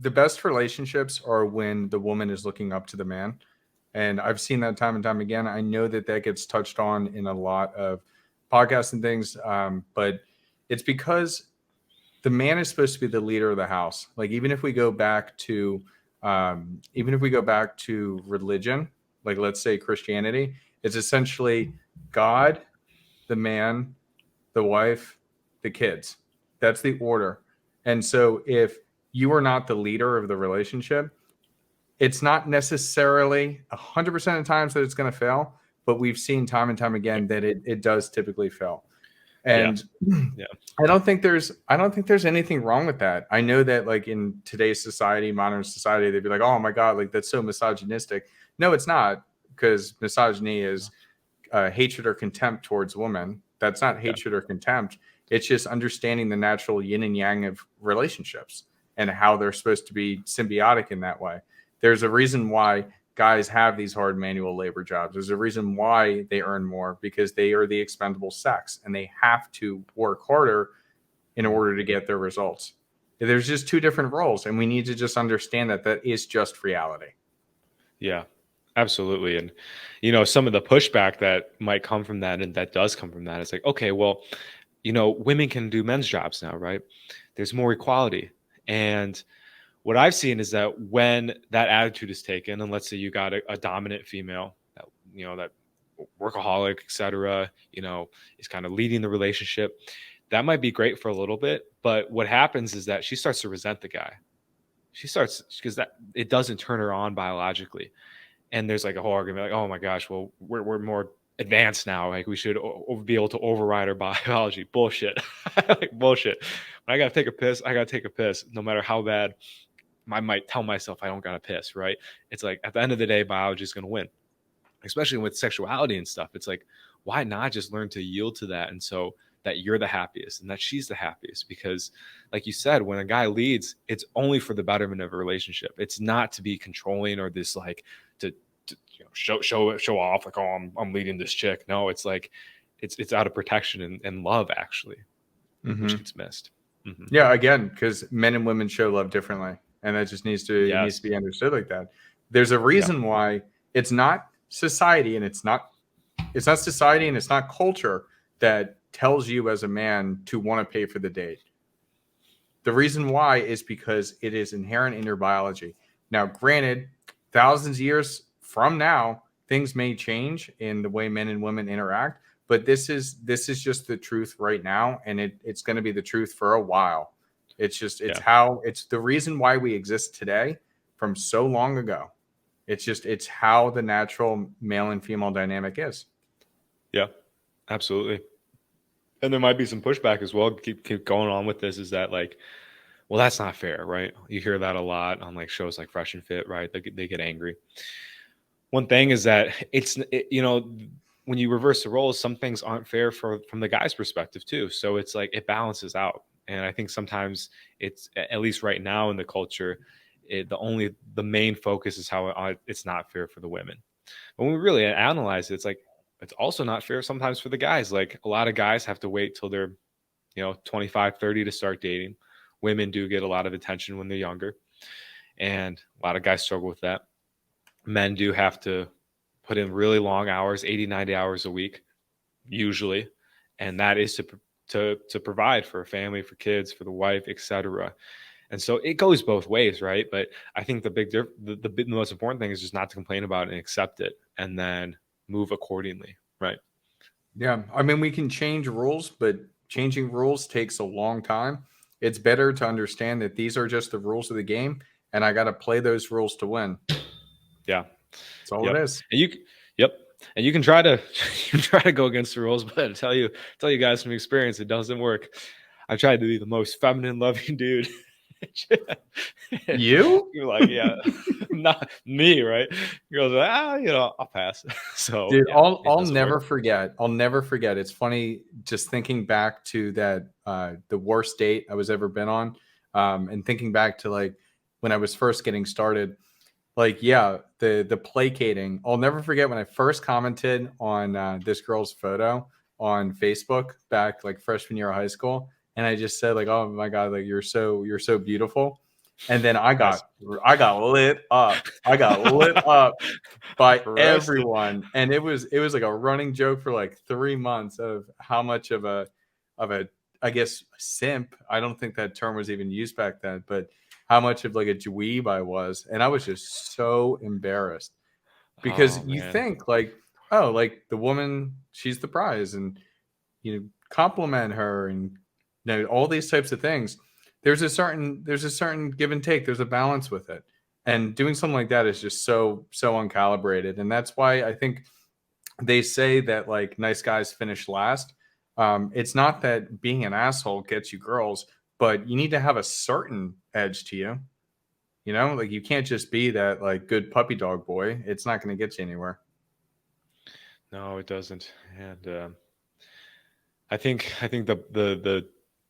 the best relationships are when the woman is looking up to the man. And I've seen that time and time again. I know that that gets touched on in a lot of podcasts and things, but it's because the man is supposed to be the leader of the house. Like even if we go back to religion, like let's say Christianity, it's essentially God, the man, the wife, the kids. That's the order. And so if you are not the leader of the relationship, it's not necessarily 100% of times that it's going to fail, but we've seen time and time again that it does typically fail. Yeah. And Yeah. I don't think there's anything wrong with that. I know that like in today's society, modern society, they'd be like, "Oh my god, like that's so misogynistic." No, it's not, because misogyny is hatred or contempt towards women. That's not Yeah. hatred or contempt. It's just understanding the natural yin and yang of relationships and how they're supposed to be symbiotic in that way. There's a reason why guys have these hard manual labor jobs. There's a reason why they earn more, because they are the expendable sex and they have to work harder in order to get their results. There's just two different roles, and we need to just understand that that is just reality. Yeah, absolutely. And, some of the pushback that might come from that, and that does come from that, is like, okay, well, women can do men's jobs now, right? There's more equality. And what I've seen is that when that attitude is taken, and let's say you got a dominant female that, that workaholic, etc., is kind of leading the relationship, that might be great for a little bit. But what happens is that she starts to resent the guy. She starts, because that it doesn't turn her on biologically. And there's like a whole argument like, oh my gosh, well, we're more advanced now, like we should be able to override our biology. Bullshit. Like bullshit. When I gotta take a piss, I gotta take a piss, no matter how bad I might tell myself I don't gotta piss, right? It's like at the end of the day, biology is gonna win, especially with sexuality and stuff. It's like, why not just learn to yield to that? And so that you're the happiest and that she's the happiest, because like you said, when a guy leads, it's only for the betterment of a relationship. It's not to be controlling or this like to show off like, oh, I'm leading this chick. No, it's like it's out of protection and love, actually, which Mm-hmm. gets missed. Mm-hmm. Yeah, again, because men and women show love differently, and that just needs to Yes. be understood like that. There's a Yeah. reason why it's not society, and it's not society, and it's not culture that tells you as a man to want to pay for the date. The reason why is because it is inherent in your biology. Now, granted, thousands of years from now, things may change in the way men and women interact, but this is just the truth right now, and it's going to be the truth for a while. Yeah. It's the reason why we exist today from so long ago. It's how the natural male and female dynamic is. Yeah. Absolutely. And there might be some pushback as well. Keep going on with this. Is that like, well, that's not fair, right? You hear that a lot on like shows like Fresh and Fit, right? They get angry. One thing is that when you reverse the roles, some things aren't fair from the guy's perspective too. So it's like it balances out. And I think sometimes it's, at least right now in the culture, the main focus is how it's not fair for the women. But when we really analyze it, it's like it's also not fair sometimes for the guys. Like a lot of guys have to wait till they're 25, 30 to start dating. Women do get a lot of attention when they're younger, and a lot of guys struggle with that. Men do have to put in really long hours, 80, 90 hours a week usually, and that is to provide for a family, for kids, for the wife, etc. And so it goes both ways, right? But I think the most important thing is just not to complain about it and accept it, and then move accordingly, right? Yeah, I mean, we can change rules, but changing rules takes a long time. It's better to understand that these are just the rules of the game, and I got to play those rules to win. Yeah. That's all it Yep. is. And yep. And you can try to go against the rules, but I tell you guys from experience, it doesn't work. I tried to be the most feminine, loving dude. You? You're like, yeah, not me, right? Girls are like, I'll pass. So Dude, yeah, it I'll doesn't work. never forget. I'll never forget. It's funny just thinking back to that the worst date I was ever been on, and thinking back to like when I was first getting started. Like, yeah, the placating. I'll never forget when I first commented on this girl's photo on Facebook back like freshman year of high school, and I just said like, "Oh my god, like you're so beautiful." And then Nice. I got lit up. I got lit up by Roasted. everyone, and it was like a running joke for like 3 months of how much of a I guess simp. I don't think that term was even used back then, but how much of like a dweeb I was, and I was just so embarrassed because Oh you man. think like, oh, like the woman, she's the prize, and compliment her, and all these types of things. There's a certain give and take. There's a balance with it, and doing something like that is just so uncalibrated, and that's why I think they say that like nice guys finish last. It's not that being an asshole gets you girls, but you need to have a certain edge to you. Like you can't just be that like good puppy dog boy. It's not going to get you anywhere. No, it doesn't. And I think the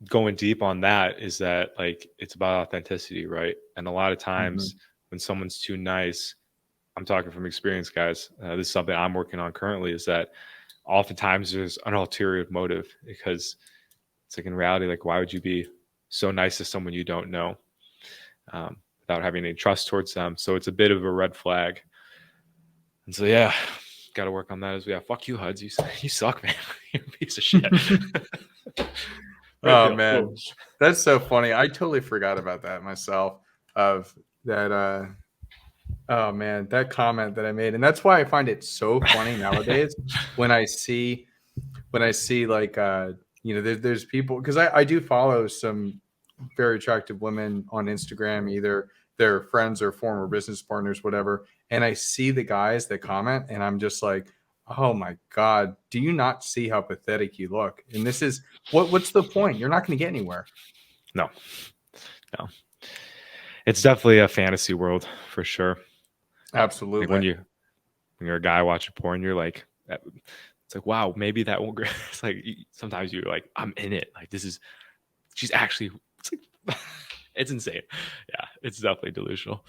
going deep on that is that like it's about authenticity, right? And a lot of Mhm. times when someone's too nice, I'm talking from experience, guys. This is something I'm working on currently. Is that oftentimes there's an ulterior motive because it's like in reality, like why would you be so nice to someone you don't know without having any trust towards them? So it's a bit of a red flag. And so yeah, got to work on that as well. Yeah, fuck you, Huds. You suck, man. You're a piece of shit. Oh Yeah, man, that's so funny. I totally forgot about that myself. Of that. Oh man, that comment that I made, and that's why I find it so funny nowadays when I see like there's people, because I do follow some very attractive women on Instagram, either they're friends or former business partners, whatever, and I see the guys that comment, and I'm just like, oh my god, do you not see how pathetic you look? And this is what's the point? You're not going to get anywhere. no, no. It's definitely a fantasy world for sure. Like Absolutely. when you're a guy watching porn, you're like, it's like, wow, maybe that won't. It's like sometimes you're like, I'm in it. Like this is, she's actually. It's like, it's insane. Yeah, it's definitely delusional.